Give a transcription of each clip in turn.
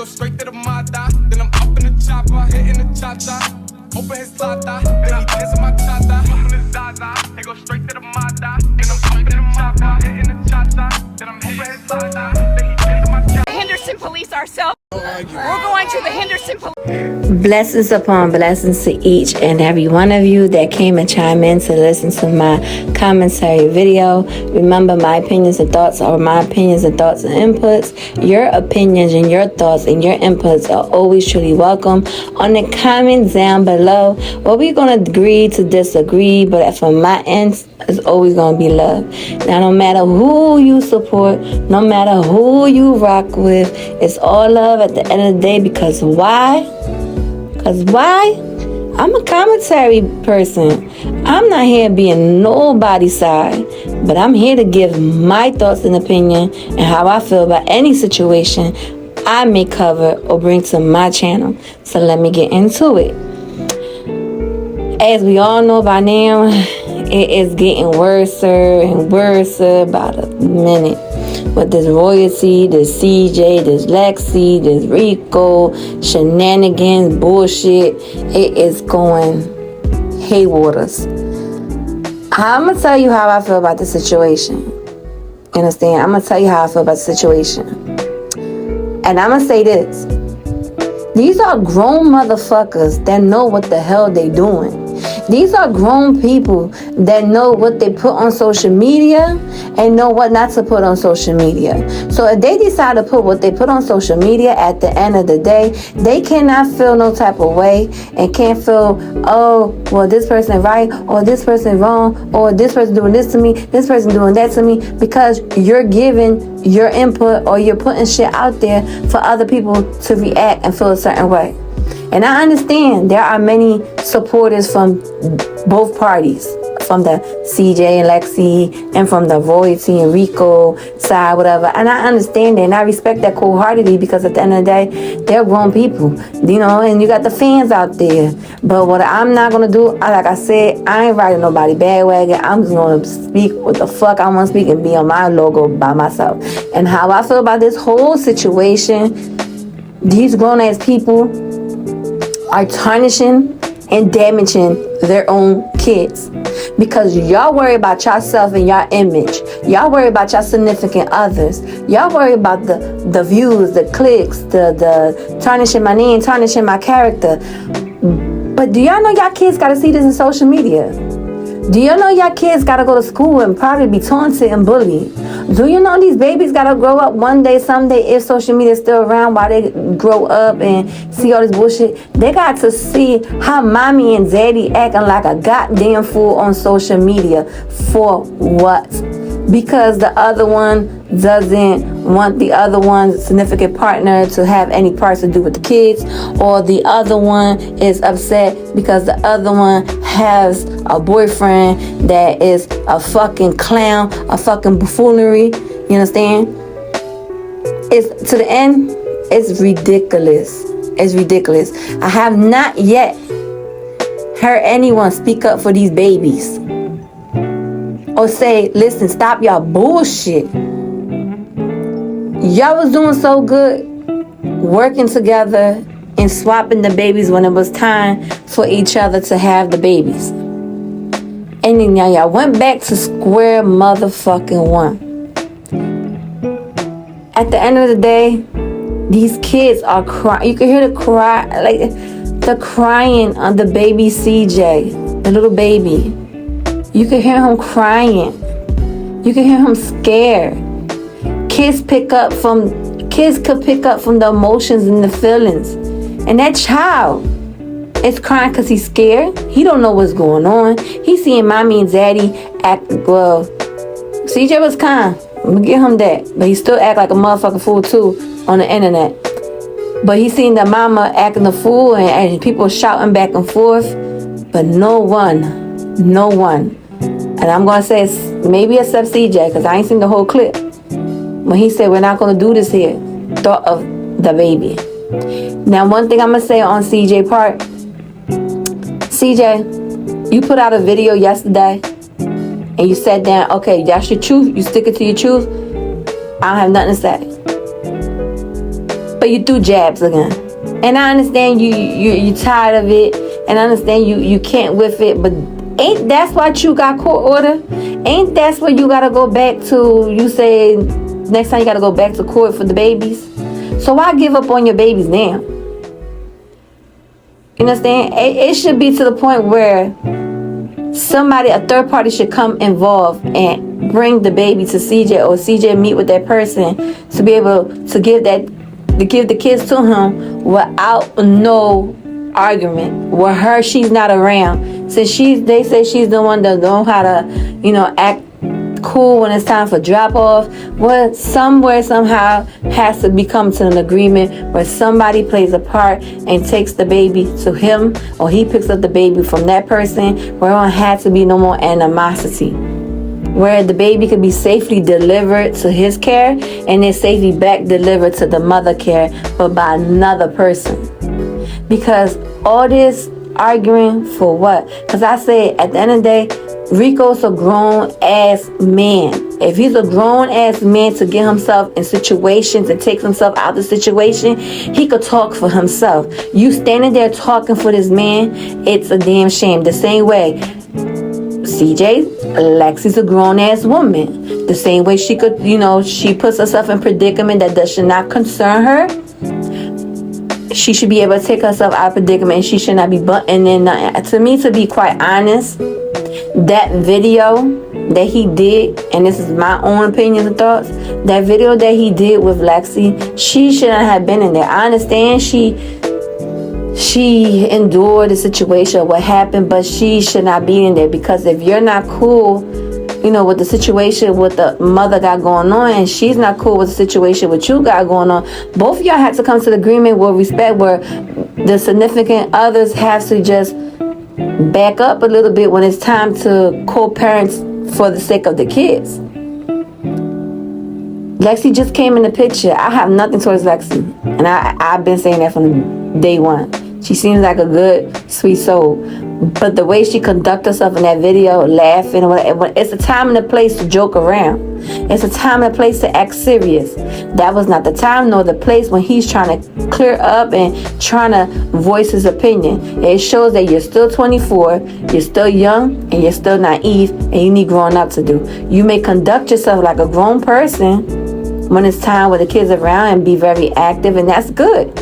Go straight to the mata, then I'm up in the chopper, hitting the cha-cha. Open his tata, then he dancing my cha-cha. Open his zaza, he go straight to the mata, then I'm up in the chopper, hitting the cha-cha. Then I'm open his tata, then he dancing my cha-cha. Henderson police ourselves. We're going to the Henderson police. Blessings upon blessings to each and every one of you that came and chimed in to listen to my commentary video. Remember, my opinions and thoughts are my opinions and thoughts and inputs. Your opinions and your thoughts and your inputs are always truly welcome. On the comments down below, well, we're going to agree to disagree, but from my end, it's always going to be love. Now, no matter who you support, no matter who you rock with, it's all love at the end of the day. Because why? Because why? I'm a commentary person. I'm not here being nobody's side, but I'm here to give my thoughts and opinion and how I feel about any situation I may cover or bring to my channel. So let me get into it. As we all know by now, it is getting worse and worse by the minute. With this royalty, this CJ, this Lexi, this Rico, shenanigans, bullshit, it is going haywaters. I'm going to tell you how I feel about the situation. Understand? I'm going to tell you how I feel about the situation. And I'm going to say this. These are grown motherfuckers that know what the hell they doing. These are grown people that know what they put on social media and know what not to put on social media. So if they decide to put what they put on social media, at the end of the day, they cannot feel no type of way and can't feel, oh, well, this person right, or this person wrong, or this person doing this to me, this person doing that to me, because you're giving your input or you're putting shit out there for other people to react and feel a certain way. And I understand there are many supporters from both parties, from the CJ and Lexi and from the royalty and Rico side, whatever. And I understand that and I respect that wholeheartedly, because at the end of the day, they're grown people, you know, and you got the fans out there. But what I'm not going to do, like I said, I ain't riding nobody bandwagon. I'm just going to speak what the fuck I want to speak and be on my logo by myself. And how I feel about this whole situation, these grown ass people are tarnishing and damaging their own kids, because y'all worry about yourself and your image. Y'all worry about your significant others. Y'all worry about the views, the clicks, the tarnishing my name, tarnishing my character. But do y'all know y'all kids gotta see this in social media? Do you know your kids gotta go to school and probably be taunted and bullied? Do you know these babies gotta grow up one day, someday, if social media is still around, while they grow up and see all this bullshit? They got to see how mommy and daddy acting like a goddamn fool on social media. For what? Because the other one doesn't want the other one's significant partner to have any parts to do with the kids, or the other one is upset because the other one has a boyfriend that is a fucking clown, a fucking buffoonery. You understand? It's to the end, it's ridiculous. It's ridiculous. I have not yet heard anyone speak up for these babies or say, listen, stop y'all bullshit. Y'all was doing so good working together and swapping the babies when it was time for each other to have the babies. And then y'all went back to square motherfucking one. At the end of the day, these kids are crying. You can hear the cry, like the crying on the baby CJ, the little baby. You can hear him crying. You can hear him scared. Kids could pick up from the emotions and the feelings. And that child is crying because he's scared. He don't know what's going on. He's seeing mommy and daddy act, well, CJ was kind. I'm gonna give him that. But he still act like a motherfucking fool too on the internet. But he's seen the mama acting a fool and people shouting back and forth. But no one. And I'm gonna say maybe except CJ, because I ain't seen the whole clip. When he said, we're not gonna do this here, thought of the baby. Now, one thing I'm gonna say on CJ part, CJ, you put out a video yesterday and you said down, okay, that's your truth, you stick it to your truth, I don't have nothing to say. but you threw jabs again. And I understand you tired of it, and I understand you can't with it, but ain't that's what you got court order? Ain't that's what you gotta go back to? You say next time you gotta go back to court for the babies. So why give up on your babies now? You understand? It should be to the point where somebody, a third party, should come involved and bring the baby to CJ, or CJ meet with that person to be able to give the kids to him without no argument. With her, she's not around. Since they say she's the one that know how to, act cool when it's time for drop off. Well, somewhere, somehow has to become to an agreement where somebody plays a part and takes the baby to him, or he picks up the baby from that person, where there had to be no more animosity, where the baby could be safely delivered to his care and then safely back delivered to the mother care, but by another person. Because all this arguing for what? Because I say at the end of the day, Rico's a grown-ass man. If he's a grown-ass man to get himself in situations and take himself out of the situation, he could talk for himself. You standing there talking for this man, it's a damn shame. The same way, CJ, Lexi's a grown-ass woman. The same way she could, she puts herself in predicament that should not concern her. She should be able to take herself out of predicament, and she should not be butting in. To me, to be quite honest, that video that he did, and this is my own opinions and thoughts, that video that he did with Lexi, she shouldn't have been in there. I understand she endured the situation, what happened, but she should not be in there, because if you're not cool, with the situation what the mother got going on, and she's not cool with the situation what you got going on, both of y'all have to come to the agreement with respect, where the significant others have to just back up a little bit when it's time to co-parent for the sake of the kids. Lexi just came in the picture. I have nothing towards Lexi, and I've been saying that from day one. She seems like a good, sweet soul, but the way she conducts herself in that video, laughing, it's a time and a place to joke around. It's a time and a place to act serious. That was not the time nor the place when he's trying to clear up and trying to voice his opinion. It shows that you're still 24, you're still young, and you're still naive, and you need growing up to do. You may conduct yourself like a grown person when it's time with the kids around and be very active, and that's good.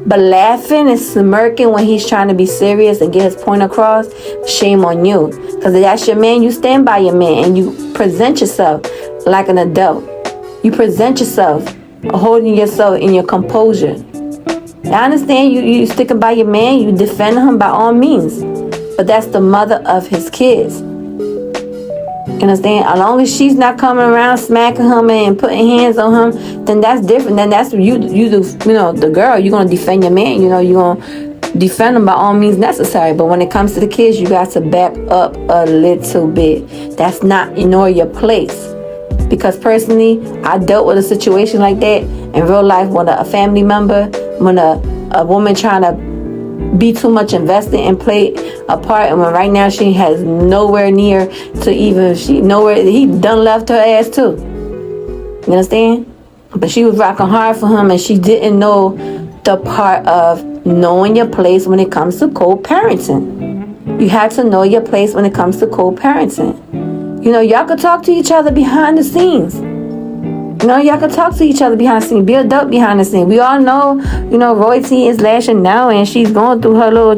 But laughing and smirking when he's trying to be serious and get his point across, shame on you. Because if that's your man, you stand by your man and you present yourself like an adult. You present yourself holding yourself in your composure. I understand you sticking by your man, you defend him by all means. But that's the mother of his kids. You understand? As long as she's not coming around smacking him and putting hands on him, then that's different. Then that's you do. The girl, you're gonna defend your man. You're gonna defend him by all means necessary. But when it comes to the kids, you got to back up a little bit. That's not your place. Because personally, I dealt with a situation like that in real life when a family member, when a woman trying to be too much invested and play a part, and when right now she has nowhere near to even, he done left her ass too. You understand? But she was rocking hard for him, and she didn't know the part of knowing your place when it comes to co-parenting. You have to know your place when it comes to co-parenting. Y'all could talk to each other behind the scenes. Y'all could talk to each other behind the scenes. Be adult behind the scenes. We all know, Royalty is lashing now, and she's going through her little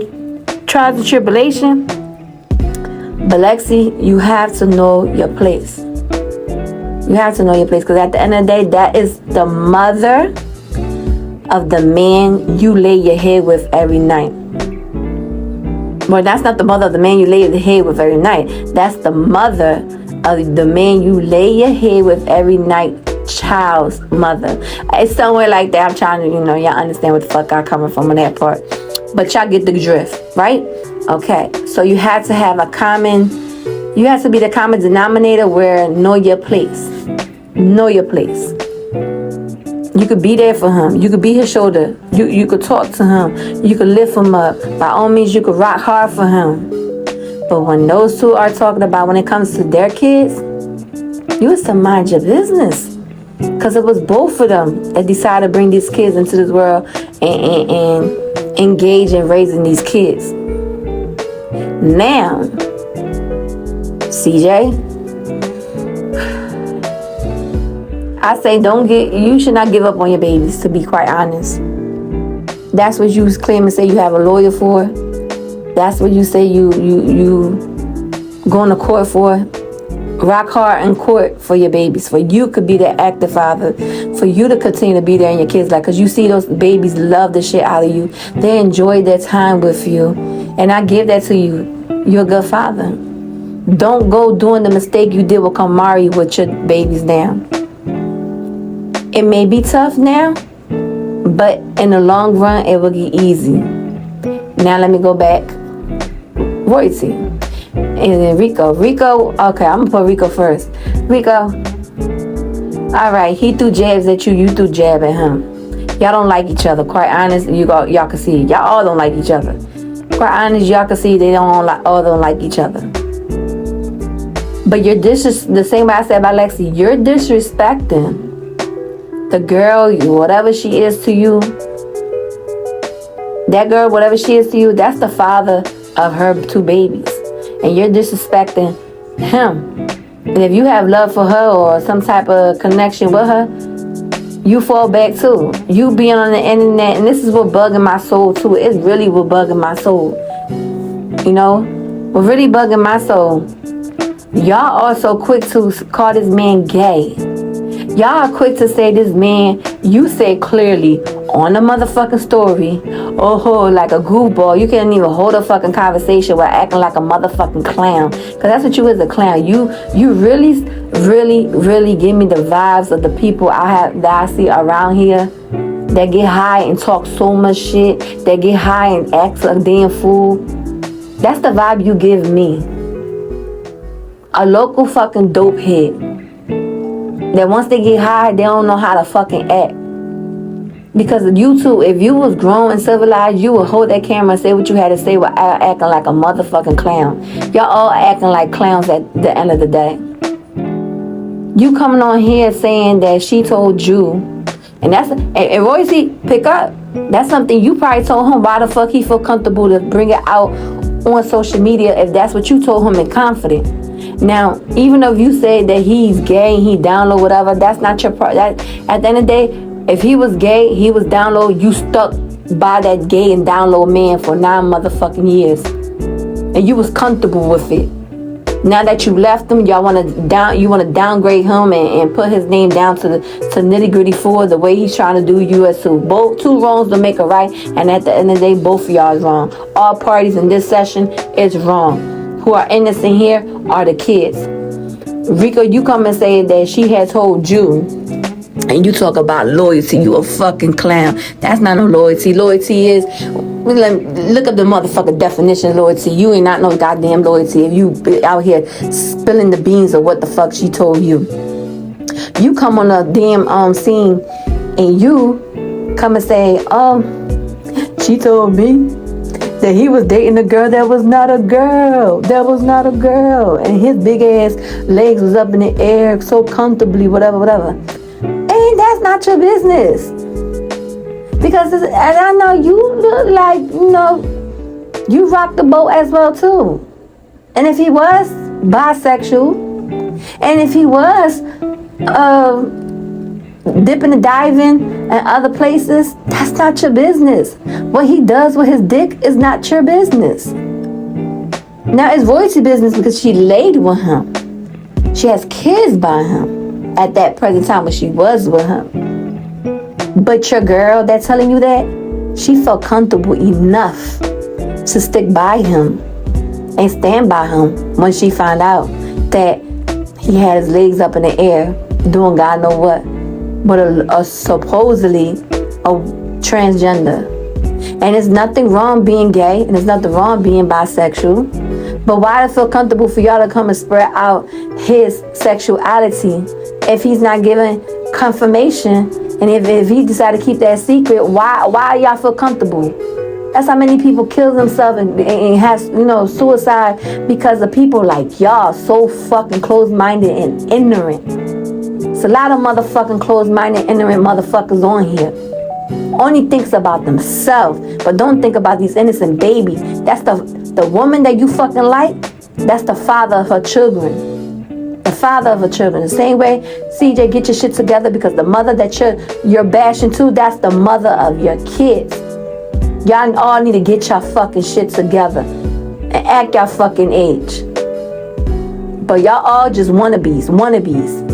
trials and tribulation. But Lexi, you have to know your place. You have to know your place, because at the end of the day, that is the mother of the man you lay your head with every night. Well, that's not the mother of the man you lay your head with every night. That's the mother of the man you lay your head with every night. Child's mother. It's somewhere like that. I'm trying to, y'all understand what the fuck I'm coming from on that part. But y'all get the drift, right? Okay. So you have to have you have to be the common denominator where know your place. Know your place. You could be there for him. You could be his shoulder. You could talk to him. You could lift him up. By all means, you could rock hard for him. But when those two are talking about when it comes to their kids, you have to mind your business. Because it was both of them that decided to bring these kids into this world and engage in raising these kids. Now, CJ, I say you should not give up on your babies, to be quite honest. That's what you claim and say you have a lawyer for. That's what you say you going to court for. Rock hard in court for your babies, for you could be the active father, for you to continue to be there in your kids' life, because you see those babies love the shit out of you. They enjoy their time with you, and I give that to you. You're a good father. Don't go doing the mistake you did with Kamari with your babies now. It may be tough now, but in the long run, it will get easy. Now let me go back. Royalty. And then Rico, okay, I'm gonna put Rico first. Rico, alright, he threw jabs at you, you threw jab at him. Y'all don't like each other, quite honest, y'all can see, y'all all don't like each other. Quite honest, y'all can see they all don't like each other. But you're the same way I said about Lexi, you're disrespecting the girl, whatever she is to you. That girl, whatever she is to you, that's the father of her 2 babies. And you're disrespecting him. And if you have love for her or some type of connection with her, you fall back too. You being on the internet, and this is what bugging my soul too. It's really what bugging my soul. You know? What really bugging my soul. Y'all are so quick to call this man gay. Y'all are quick to say this man, you say clearly on the motherfucking story, like a goofball. You can't even hold a fucking conversation while acting like a motherfucking clown. Because that's what you is, a clown. You really, really, really give me the vibes of the people that I see around here that get high and talk so much shit, that get high and act like a damn fool. That's the vibe you give me. A local fucking dope head. That once they get high, they don't know how to fucking act. Because you too, if you was grown and civilized, you would hold that camera and say what you had to say without acting like a motherfucking clown. Y'all all acting like clowns at the end of the day. You coming on here saying that she told you, and Royce, pick up. That's something you probably told him. Why the fuck he feel comfortable to bring it out on social media if that's what you told him in confidence? Now, even if you say that he's gay and he download whatever, that's not your part. At the end of the day, if he was gay, he was download, you stuck by that gay and download man for 9 motherfucking years. And you was comfortable with it. Now that you left him, you want to downgrade him and put his name down to nitty gritty for the way he's trying to do you as two. Two wrongs don't make a right, and at the end of the day, both of y'all is wrong. All parties in this session is wrong. Who are innocent here are the kids. Rico, you come and say that she had told you, and you talk about loyalty. You a fucking clown. That's not no loyalty. Loyalty is, look up the motherfucking definition of loyalty. You ain't not no goddamn loyalty if you out here spilling the beans of what the fuck she told you. You come on a damn scene and you come and say, she told me that he was dating a girl that was not a girl. That was not a girl. And his big ass legs was up in the air so comfortably, whatever. And that's not your business. Because, and I know you look like, you rock the boat as well too. And if he was bisexual, and if he was dipping and diving and other places, that's not your business. What he does with his dick is not your business. Now it's Royalty's business because she laid with him. She has kids by him at that present time when she was with him. But your girl that's telling you that, she felt comfortable enough to stick by him and stand by him when she found out that he had his legs up in the air doing God know what. But a supposedly a transgender. And there's nothing wrong being gay, and there's nothing wrong being bisexual. But why does it feel comfortable for y'all to come and spread out his sexuality if he's not giving confirmation? And if he decided to keep that secret, why y'all feel comfortable? That's how many people kill themselves and have, suicide because of people like y'all, so fucking closed-minded and ignorant. It's a lot of motherfucking closed-minded, ignorant motherfuckers on here. Only thinks about themselves, but don't think about these innocent babies. That's the woman that you fucking like. That's the father of her children. The father of her children. The same way, CJ, get your shit together, because the mother that you're bashing to, that's the mother of your kids. Y'all all need to get y'all fucking shit together and act y'all fucking age. But y'all all just wannabes.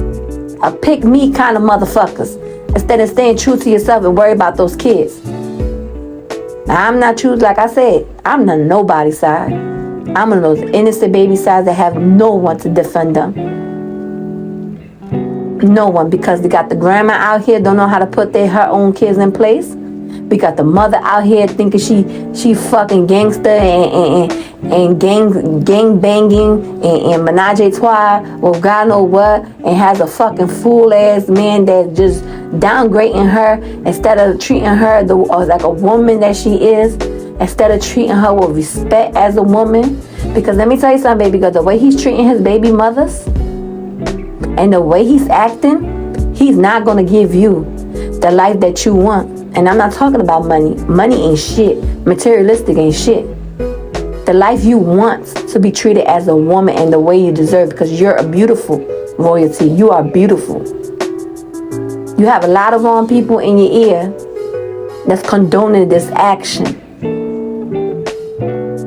A pick me kind of motherfuckers. Instead of staying true to yourself and worry about those kids. Now, I'm not true, like I said, I'm on nobody's side. I'm on those innocent baby sides that have no one to defend them. No one, because they got the grandma out here don't know how to put her own kids in place. We got the mother out here thinking she fucking gangster and gang banging and menage a trois or God know what, and has a fucking fool ass man that just downgrading her instead of treating her like a woman that she is, instead of treating her with respect as a woman. Because let me tell you something, baby, because the way he's treating his baby mothers and the way he's acting, he's not gonna give you the life that you want. And I'm not talking about money. Money ain't shit. Materialistic ain't shit. The life you want to be treated as a woman and the way you deserve, because you're a beautiful royalty. You are beautiful. You have a lot of wrong people in your ear that's condoning this action.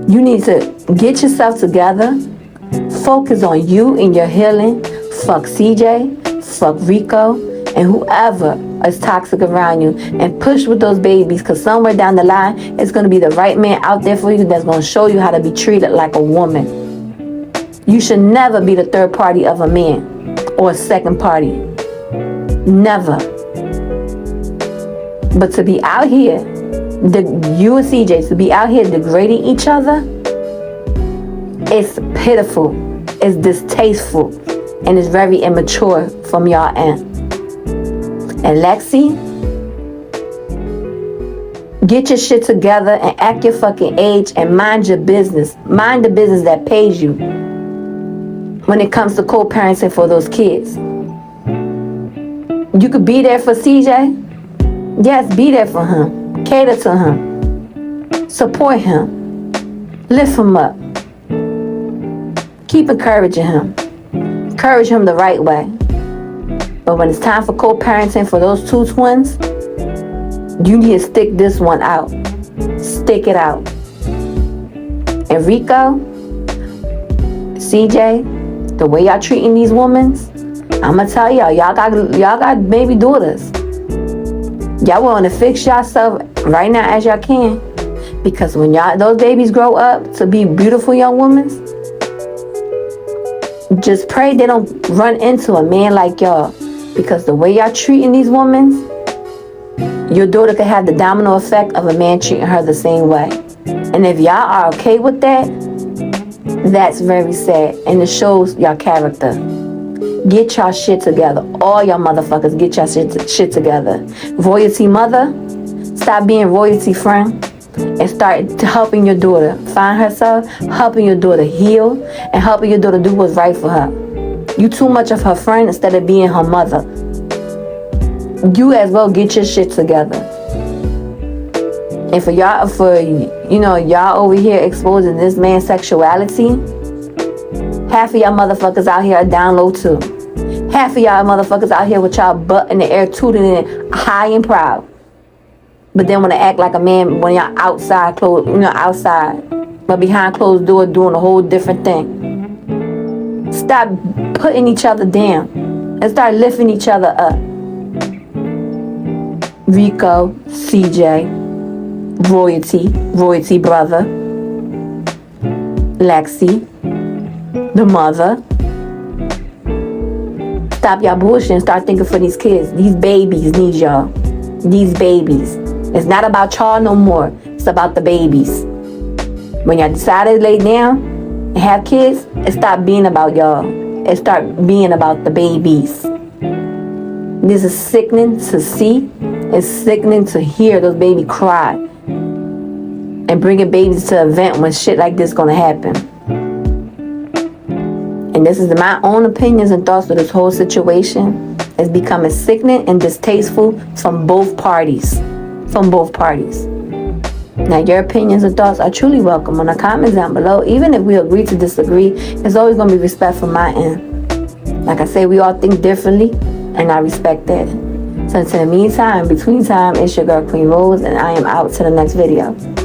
You need to get yourself together. Focus on you and your healing. Fuck CJ. Fuck Rico. And whoever is toxic around you, and push with those babies, because somewhere down the line it's going to be the right man out there for you that's going to show you how to be treated like a woman. You should never be the third party of a man or a second party. Never. But to be out here, you and CJ, to be out here degrading each other, it's pitiful, it's distasteful, and it's very immature from y'all end. And Lexi, get your shit together and act your fucking age and mind your business. Mind the business that pays you when it comes to co-parenting for those kids. You could be there for CJ. Yes, be there for him. Cater to him. Support him. Lift him up. Keep encouraging him. Encourage him the right way. But when it's time for co-parenting for those two twins, you need to stick this one out. Stick it out. And Rico, CJ, the way y'all treating these women, I'ma tell y'all got baby daughters. Y'all want to fix yourself right now as y'all can. Because when those babies grow up to be beautiful young women, just pray they don't run into a man like y'all. Because the way y'all treating these women, your daughter could have the domino effect of a man treating her the same way. And if y'all are okay with that, that's very sad. And it shows y'all character. Get y'all shit together. All y'all motherfuckers, get y'all shit together. Royalty mother, stop being royalty friend and start helping your daughter find herself, helping your daughter heal, and helping your daughter do what's right for her. You too much of her friend instead of being her mother. You as well get your shit together. And for y'all over here exposing this man's sexuality, half of y'all motherfuckers out here are down low too. Half of y'all motherfuckers out here with y'all butt in the air, tooting it high and proud. But then want to act like a man when y'all outside, but behind closed doors doing a whole different thing. Stop putting each other down and start lifting each other up. Rico, CJ, royalty brother, Lexi, the mother. Stop y'all bullshit and start thinking for these kids. These babies need y'all. These babies. It's not about y'all no more. It's about the babies. When y'all decide to lay down and have kids, it stop being about y'all. It start being about the babies. This is sickening to see. It's sickening to hear those babies cry. And bringing babies to an event when shit like this gonna happen. And this is my own opinions and thoughts of this whole situation. is becoming sickening and distasteful from both parties. Now, your opinions and thoughts are truly welcome on the comments down below. Even if we agree to disagree, there's always going to be respect from my end. Like I say, we all think differently, and I respect that. So, in the meantime, between time, it's your girl, Queen Rose, and I am out to the next video.